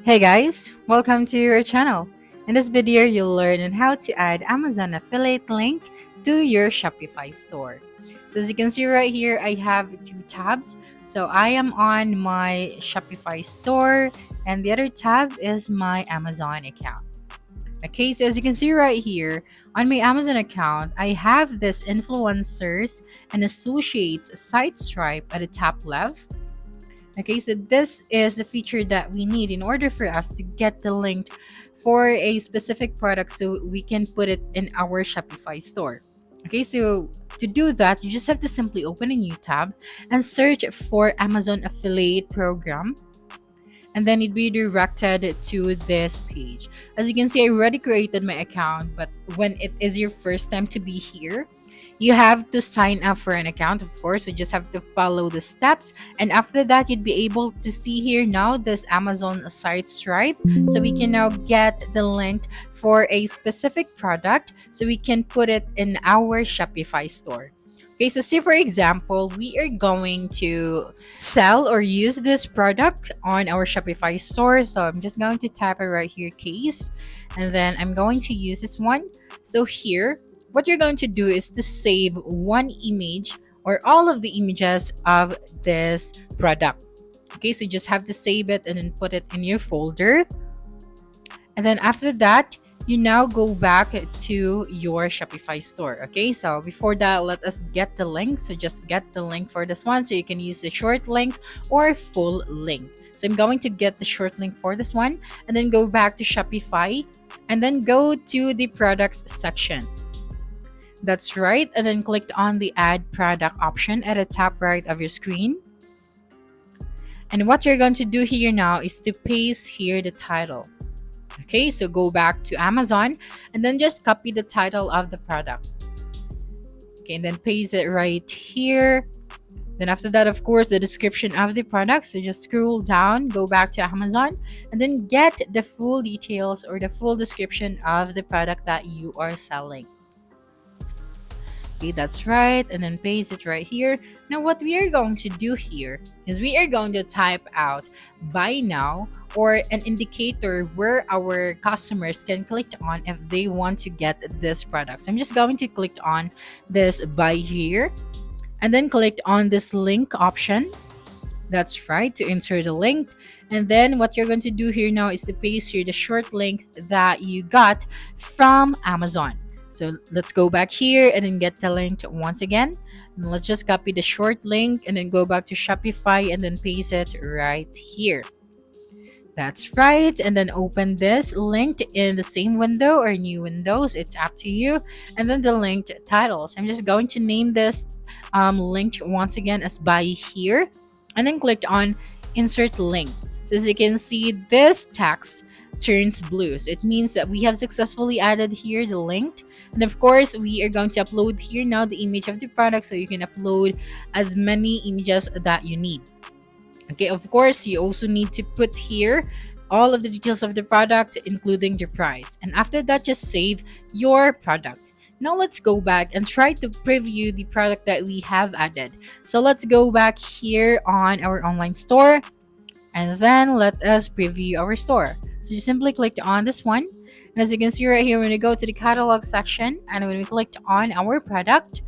Hey guys, welcome to your channel. In this video, you'll learn on how to add Amazon affiliate link to your Shopify store. So as you can see right here, I have two tabs. So I am on my Shopify store and the other tab is my Amazon account. Okay, so as you can see right here, on my Amazon account, I have this influencers and associates site stripe at the top left. Okay, so this is the feature that we need in order for us to get the link for a specific product so we can put it in our Shopify store. Okay, so to do that, you just have to simply open a new tab and search for Amazon affiliate program, and then it'd be directed to this page. As you can see, I already created my account, but when it is your first time to be here, you have to sign up for an account, of course. You just have to follow the steps, and after that, you'd be able to see here now this Amazon site stripe. So we can now get the link for a specific product so we can put it in our Shopify store. Okay, so say for example, we are going to sell or use this product on our Shopify store. So I'm just going to type it right here, case, and then I'm going to use this one. So here, what you're going to do is to save one image or all of the images of this product. Okay, so you just have to save it and then put it in your folder. And then after that, you now go back to your Shopify store. Okay, so before that, let us get the link. So just get the link for this one so you can use the short link or full link. So I'm going to get the short link for this one and then go back to Shopify and then go to the products section. That's right, and then click on the add product option at the top right of your screen. And what you're going to do here now is to paste here the title. Okay, so go back to Amazon and then just copy the title of the product. Okay, and then paste it right here. Then after that, of course, the description of the product. So just scroll down, go back to Amazon, and then get the full details or the full description of the product that you are selling. Okay, that's right, and then paste it right here. Now what we are going to do here is we are going to type out buy now or an indicator where our customers can click on if they want to get this product. So I'm just going to click on this buy here and then click on this link option. That's right, to insert a link. And then what you're going to do here now is to paste here the short link that you got from Amazon. So let's go back here and then get the link once again. And let's just copy the short link and then go back to Shopify and then paste it right here. That's right. And then open this linked in the same window or new windows. It's up to you. And then the linked titles. I'm just going to name this link once again as buy here. And then click on insert link. So as you can see, this text turns blue. So it means that we have successfully added here the link. And of course, we are going to upload here now the image of the product, so you can upload as many images that you need. Okay, of course, you also need to put here all of the details of the product, including the price. And after that, just save your product. Now let's go back and try to preview the product that we have added. So let's go back here on our online store, and then let us preview our store. So just simply click on this one. And as you can see right here, when we go to the catalog section and when we clicked on our product,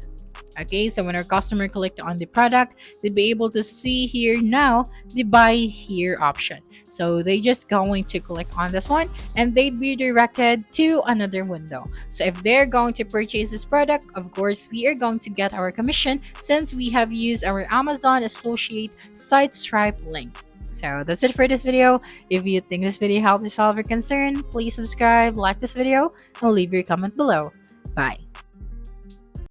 okay, so when our customer clicked on the product, they'd be able to see here now the buy here option. So they just going to click on this one and they'd be directed to another window. So if they're going to purchase this product, of course, we are going to get our commission since we have used our Amazon associate site stripe link. So that's it for this video. If you think this video helped you solve your concern, please subscribe, like this video, and leave your comment below. Bye.